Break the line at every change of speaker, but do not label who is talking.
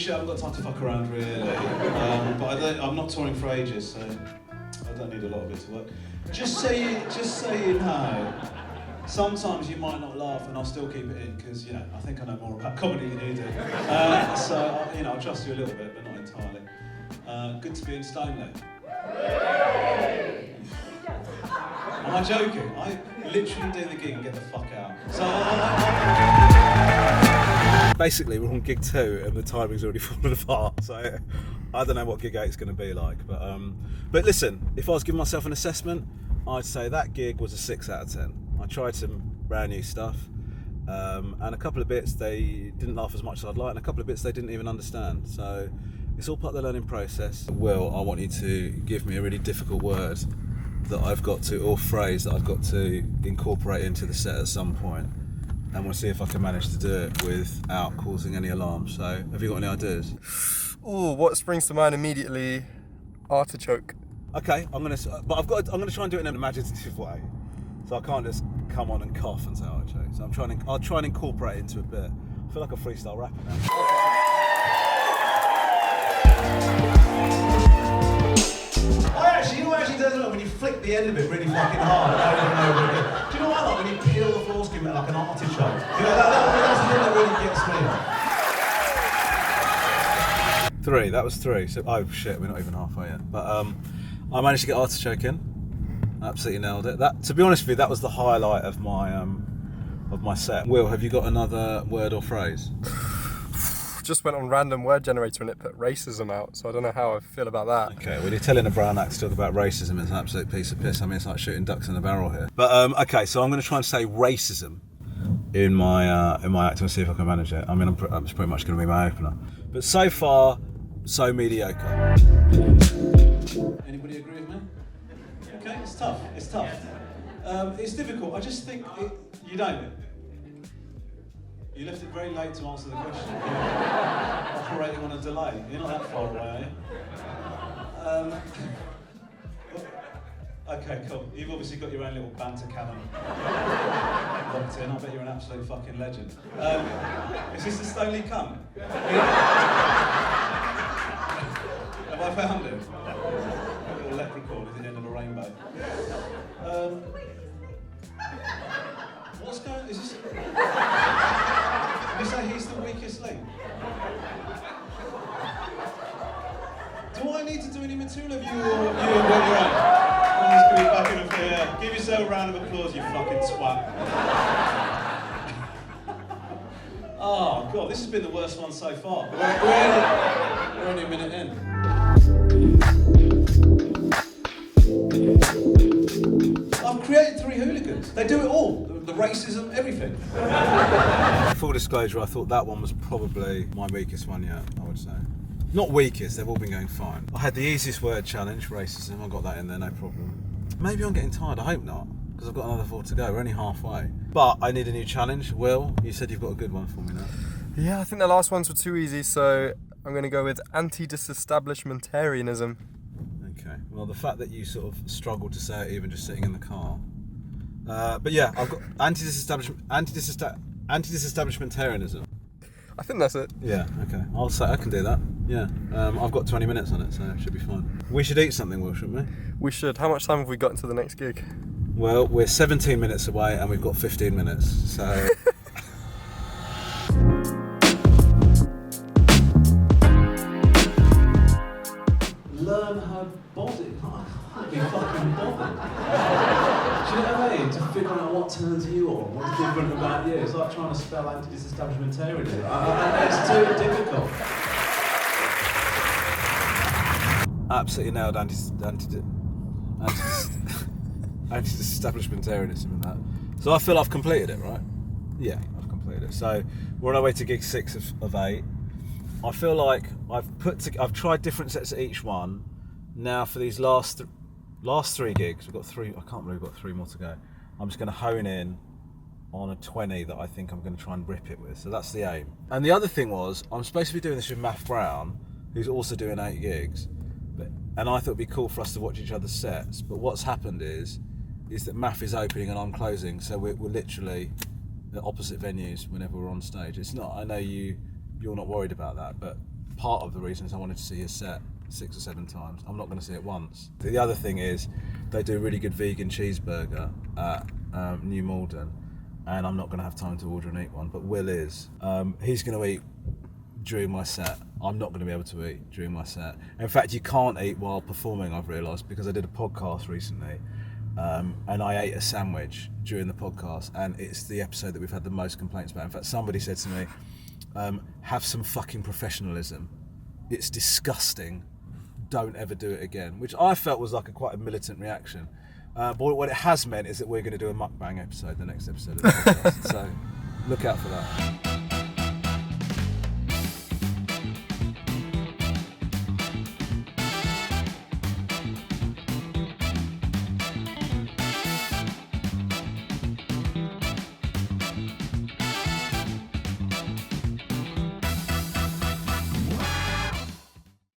shit, I haven't got time to fuck around really. But I'm not touring for ages, so I don't need a lot of it to work. Just so you know, sometimes you might not laugh and I'll still keep it in because, you know, I think I know more about comedy than you do. So, you know, I'll trust you a little bit, but not entirely. Good to be in Stoneleigh. Am I joking? I literally do the gig and get the fuck out. So
basically, we're on gig 2 and the timing's already fallen apart. So I don't know what gig 8's going to be like. But listen, if I was giving myself an assessment, I'd say that gig was a 6 out of 10. I tried some brand new stuff, and a couple of bits they didn't laugh as much as I'd like, and a couple of bits they didn't even understand. So it's all part of the learning process. Will, I want you to give me a really difficult word that I've got to, or phrase that I've got to incorporate into the set at some point, and we'll see if I can manage to do it without causing any alarm. So, have you got any ideas?
Oh, what springs to mind immediately? Artichoke.
Okay, I'm gonna try and do it in an imaginative way. So I can't just come on and cough and say artichoke. So I'll try and incorporate it into a bit. I feel like a freestyle rapper now.
You know what actually does it when you flick the end of it really fucking hard over and over again? Do you know what I like when you peel the foreskin like an artichoke? You know, that's the thing that really gets me.
3, that was 3. So, oh shit, we're not even halfway yet. But I managed to get artichoke in. Absolutely nailed it. That, to be honest with you, that was the highlight of my set. Will, have you got another word or phrase?
Just went on random word generator and it put racism out, so I don't know how I feel about that.
Okay, well, you're telling a brown act to talk about racism, it's an absolute piece of piss. I mean, it's like shooting ducks in a barrel here. But okay, so I'm going to try and say racism in my act and see if I can manage it. I mean, it's pretty much going to be my opener. But so far, so mediocre.
Anybody agree with me? Okay, it's tough. It's tough. It's difficult. I just think you don't. You left it very late to answer the question. You're operating on a delay. You're not that far away, are you? Okay, cool. You've obviously got your own little banter cannon locked in. I bet you're an absolute fucking legend. Is this the Stoneleigh Cunt? Have I found him? A little leprechaun at the end of a rainbow. What's going on? Is this... Did you say he's the weakest link? Do I need to do any material of you or you and what you're on? I'm just going to be back in the yeah. Give yourself a round of applause, you fucking twat. Oh God, this has been the worst one so far. We're only a minute in. I've created 3 hooligans. They do it all. The racism, everything.
Full disclosure, I thought that one was probably my weakest one yet, I would say. Not weakest, they've all been going fine. I had the easiest word challenge, racism, I got that in there, no problem. Maybe I'm getting tired, I hope not, because I've got another 4 to go, we're only halfway. But I need a new challenge. Will, you said you've got a good one for me now.
Yeah, I think the last ones were too easy, so I'm going to go with antidisestablishmentarianism.
Okay, well the fact that you sort of struggled to say it even just sitting in the car. But yeah, I've got antidisestablishmentarianism.
I think that's it.
Yeah, okay. I'll say I can do that. Yeah. I've got 20 minutes on it, so it should be fine. We should eat something, Will, shouldn't we?
We should. How much time have we got until the next gig?
Well, we're 17 minutes away and we've got 15 minutes, so...
Learn her body. I can't be fucking bothered. Do you know what I mean? To figure out what turns you on, what's different about you. It's like trying to spell antidisestablishmentarianism. It's too difficult.
Absolutely nailed antidisestablishmentarianism in that. So I feel I've completed it, right? Yeah, I've completed it. So we're on our way to gig 6 of 8. I feel like I've tried different sets at each one. Now for these last 3 gigs, we've got 3. I can't believe we've got 3 more to go. I'm just going to hone in on a 20 that I think I'm going to try and rip it with. So that's the aim. And the other thing was, I'm supposed to be doing this with Math Brown, who's also doing 8 gigs. And I thought it'd be cool for us to watch each other's sets. But what's happened is that Math is opening and I'm closing. So we're literally at opposite venues whenever we're on stage. It's not. I know you're not worried about that, but part of the reason is I wanted to see his set 6 or 7 times. I'm not going to see it once. The other thing is they do a really good vegan cheeseburger at New Malden, and I'm not going to have time to order and eat one, but Will is. He's going to eat during my set. I'm not going to be able to eat during my set. In fact, you can't eat while performing, I've realised, because I did a podcast recently, and I ate a sandwich during the podcast, and it's the episode that we've had the most complaints about. In fact, somebody said to me, have some fucking professionalism. It's disgusting. Don't ever do it again, which I felt was like quite a militant reaction. But what it has meant is that we're going to do a mukbang episode, the next episode of the podcast. So look out for that.